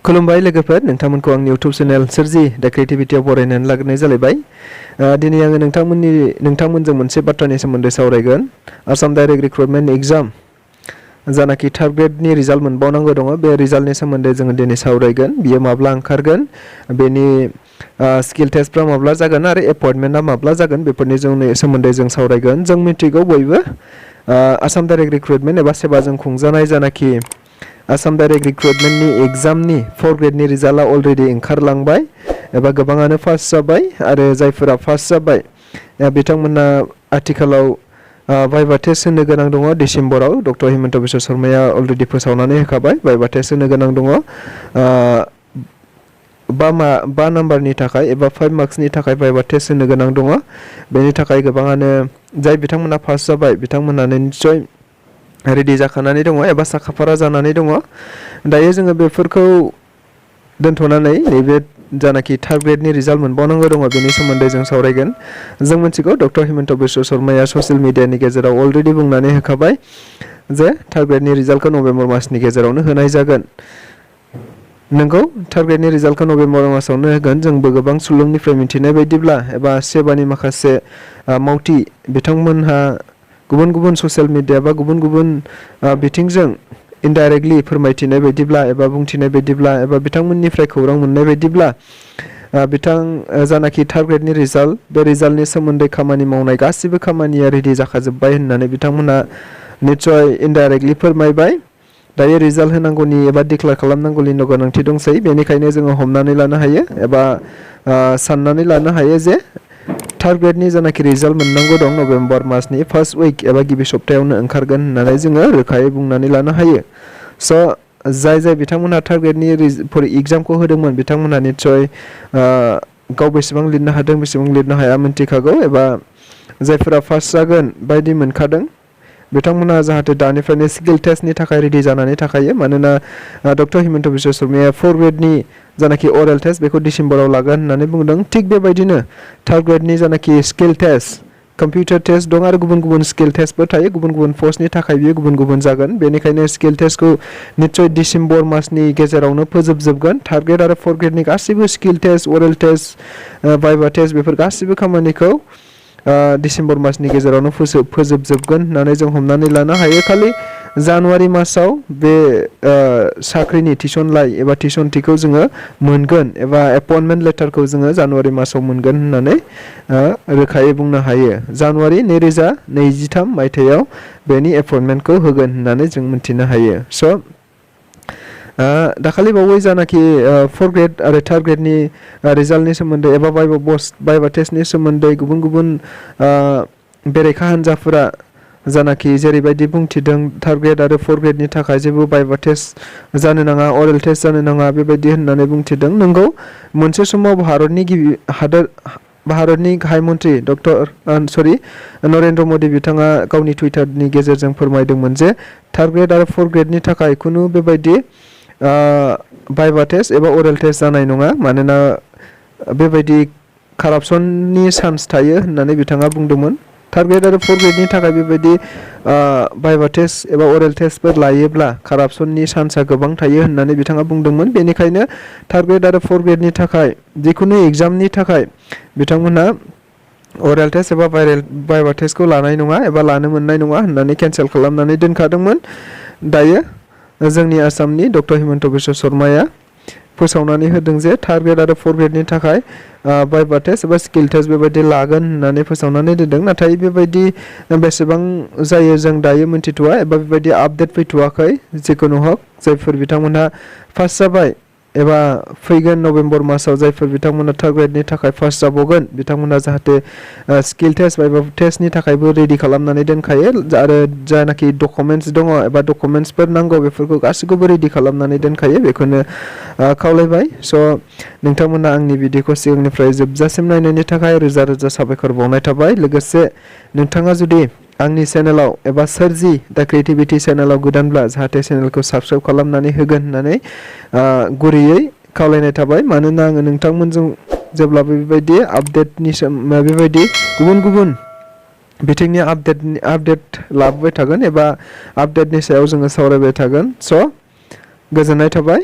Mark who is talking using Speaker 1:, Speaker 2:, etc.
Speaker 1: खुलुमबाय लोगोफोर नोंथांमोनखौ आंनि YouTube चेनेल सोरजि दा क्रिएटिभिटियाव बरायनानै लाग्रोनाय जालायबाय दिनै आङो नोंथांमोनजों मोनसे बाथ्रानि सोमोन्दै सावरायगोन आसाम डाइरेक्ट रिक्रुटमेन्ट एग्जाम जानाखि थार्ड ग्रेडनि रिजाल्ट मोनबावनांगौ दङ बे रिजाल्टनि सोमोन्दै जोङो दिनै सावरायगोन बियो माब्ला ओंखारगोन बेनि स्किल टेस्टफ्रा माब्ला जागोन आरो एपइन्टमेन्टआ माब्ला जागोन बेफोरनि सोमोन्दै जों सावरायगोन जों मिथिगौ बयबो आसाम डाइरेक्ट रिक्रुटमेन्ट एबा सेबाजों खुंजानाय जानाखि आसाम डाइरेक्ट रिक्रुटमेन्टनि एग्जामनि 4 ग्रेडनि रिजाल्टआ अलरेडि ओंखारलांबाय एबा गोबाङानो पास जाबाय आरो जायफोरा पास जाबाय बिथांमोना आथिखालाव भाइभा टेस्ट होनो गोनां दङ डिसेम्बराव डक्टर हिमन्त बिश्व शर्माया अलरेडि फोसावनानै होखाबाय भाइभा टेस्ट होनो गोनां दङ 5 नाम्बारनि थाखाय एबा 5 मार्क्सनि थाखाय भाइभा टेस्ट होनो गोनां दङ बेनि थाखाय गोबाङानो जाय बिथांमोना पास जाबाय बिथांमोनानो निश्चय रेडि जाखानानै दङ एबा साखाफारा जानानै दङ दायो जोङो बेफोरखौ दोनथ'नानै नैबे जानाखि थार्ड ग्रेडनि रिजाल्ट मोनबावनांगौ दङ बेनि सोमोन्दै जों सावरायगोन जों मिथिगौ डक्टर हिमन्त बिश्व शर्माया ससियेल मिडियानि गेजेराव अलरेडि बुंनानै होखाबाय जे थार्ड ग्रेडनि रिजाल्टखौ नभेम्बर मासनि गेजेरावनो होनाय जागोन नंगौ थार्ड ग्रेडनि रिजाल्टखौ नभेम्बर मासावनो होगोन जोंबो गोबां सुलुंनिफ्राय मिथिनाय बायदिब्ला एबा सेबानि माखासे मावथि बिथांमोनहा गुबुन ससियेल मिडिया बा गुबुन बिथिंजों इनडाइरेक्टलि फोरमायथिनाय बायदिब्ला एबा बुंथिनाय बायदिब्ला एबा बिथांमोननिफ्राय खौरां मोननाय बायदिब्ला जानाखि थार्ड ग्रेडनि रिजाल्ट बे रिजाल्टनि सोमोन्दै खामानि मावनाय गासिबो खामानिया रेडि जाखाजोब्बाय होननानै बिथांमोना निश्चय इनडाइरेक्टलि फोरमायबाय दायो रिजाल्ट होनांगौनि एबा डिक्लेयार खालामनांगौनि गोनांथि दंसै बेनिखायनो जोङो हमनानै लानो हायो एबा साननानै लानो हायो जे थार्ड ग्रेडनि जानाखि रिजाल्ट मोननांगौ दं नभेम्बर मासनि फार्स्ट उइक एबा गिबि सप्तायावनो ओंखारगोन होननानै जोङो रोखायै बुंनानै लानो हायो स' जाय बिथांमोना थार्ड ग्रेडनि एग्जामखौ होदोंमोन बिथांमोना निश्चय गाव बेसेबां लिरनो हादों बेसेबां लिरनो हाया मिन्थिखागौ एबा जायफोरा पास जागोन बायदि मोनखादों बिथांमोना जाहाथे दानिफ्रायनो स्किल टेस्टनि थाखाय रेडि जानानै थाखायो मानोना डक्टर हिमन्त बिश्व शर्माया 4 ग्रेडनि जानाखि अरेल टेस्ट बेखौ डिसेम्बराव लागोन होननानै बुंदों थिग बेबायदिनो थार्ड ग्रेडनि जानाखि स्किल टेस्ट कम्पिउटार टेस्ट दं आरो गुबुन स्किल टेस्टबो थायो गुबुन पस्टनि थाखाय बियो गुबुन जागोन बेनिखायनो स्किल टेस्टखौ निश्चय डिसेम्बर मासनि गेजेरावनो फोजोबजोबगोन थार्ड ग्रेड आरो 4 ग्रेडनि गासैबो स्किल टेस्ट अरेल टेस्ट भाइभा टेस्ट बेफोर गासैबो खामानिखौ डिसेम्बर मासनि गेजेरावनो फोजोबजोबगोन होननानै जों हमनानै लानो हायो खालि जानुवारि मासाव बे साख्रिनि थिसनलाइ एबा थिसनथिखौ जोङो मोनगोन एबा एपइन्टमेन्ट लेटारखौ जोङो जानुवारि मासाव मोनगोन होननानै रोखायै बुंनो हायो जानुवारि 2023 मायथाइयाव बेनि एपइन्टमेन्टखौ होगोन होननानै जों मिथिनो हायो स' दाखालि बावै जानाखि 4 ग्रेड आरो थार्ड ग्रेडनि रिजाल्टनि सोमोन्दै एबा भाइभा टेस्टनि सोमोन्दै गुबुन बेरेखा हान्जाफोरा जानाखि जेरैबायदि बुंथिदों थार्ड ग्रेड आरो 4 ग्रेडनि थाखाय जेबो भाइभा टेस्ट जानो नाङा अरेल टेस्ट जानो नाङा बेबायदि होननानै बुंथिदों नंगौ मोनसे समाव भारतनि गाहाय मन्थ्रि नरेन्द्र मदि बिथाङा गावनि टुइटारनि गेजेरजों फोरमायदोंमोन जे थार्ड ग्रेड आरो 4 ग्रेडनि थाखाय खुनु बेबायदि भाइभा टेस्ट एबा अरेल टेस्ट जानाय नङा मानोना बेबायदि कारापसननि चान्स थायो होननानै बिथाङा बुंदोंमोन थार्ड ग्रेड आरो 4 ग्रेडनि थाखाय बेबायदि भाइभा टेस्ट एबा अरेल टेस्टफोर लायोब्ला कारापसननि चान्सआ गोबां थायो होननानै बिथाङा बुंदोंमोन बेनिखायनो थार्ड ग्रेड आरो 4 ग्रेडनि थाखाय जिखुनु एग्जामनि थाखाय बिथांमोनहा अरेल टेस्ट एबा भाइभा टेस्टखौ लानाय नङा एबा लानो मोननाय नङा होननानै केन्सेल खालामनानै दोनखादोंमोन दायो जोंनि आसामनि डक्टर हिमन्त बिश्व शर्माया फोसावनानै होदों जे थार्ड ग्रेड आरो 4 ग्रेडनि थाखाय भाइभा टेस्ट एबा स्किल टेस्ट बेबायदि लागोन होननानै फोसावनानै दोनदों नाथाय बेबायदि बेसेबां जायो जों दायो मिन्थिथ'वा एबा बेबायदि आपडेट फैथ'वाखै जिखुनु हक जायफोर बिथांमोनहा पास जाबाय एबा फैगोन नभेम्बर मासाव जायफोर बिथांमोना थार्ड ग्रेडनि थाखाय पास जाबावगोन बिथांमोना जाहाथे स्किल टेस्ट भाइभा टेस्टनि थाखायबो रेडि खालामनानै दोनखायो आरो जानाखि डकुमेन्ट्स दङ एबा डकुमेन्ट्सफोर नांगौ बेफोरखौ गासैखौबो रेडि खालामनानै दोनखायो बेखौनो खावलायबाय स' नोंथांमोना आंनि भिडिअखौ सिगांनिफ्राय जोबजासिम नायनायनि थाखाय रोजा साबायखर बावनाय थाबाय लोगोसे नोंथाङा जुदि आंनि चेनेलाव एबा सोरजि दा क्रिएटिभिटि चेनेलाव गोदानब्ला जाहाथे चेनेलखौ साबस्क्राइब खालामनानै होगोन होननानै गुरैयै खावलायनाय थाबाय मानोना आङो नोंथांमोनजों जेब्लाबो बेबायदि आपडेटनि बेबायदि गुबुन बिथिंनि आपडेट लाबोबाय थागोन एबा आपडेटनि सायाव जोङो सावरायबाय थागोन स' गोजोननाय थाबाय।